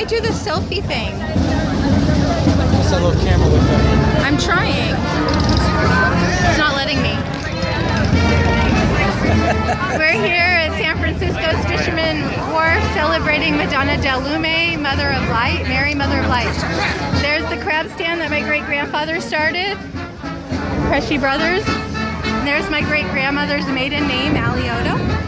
I do the selfie thing? It's a little camera with that. I'm trying. It's not letting me. We're here at San Francisco's Fisherman Wharf celebrating Madonna del Lume, Mother of Light, Mary, Mother of Light. There's the crab stand that my great-grandfather started, Pesci Brothers. And there's my great-grandmother's maiden name, Alioto.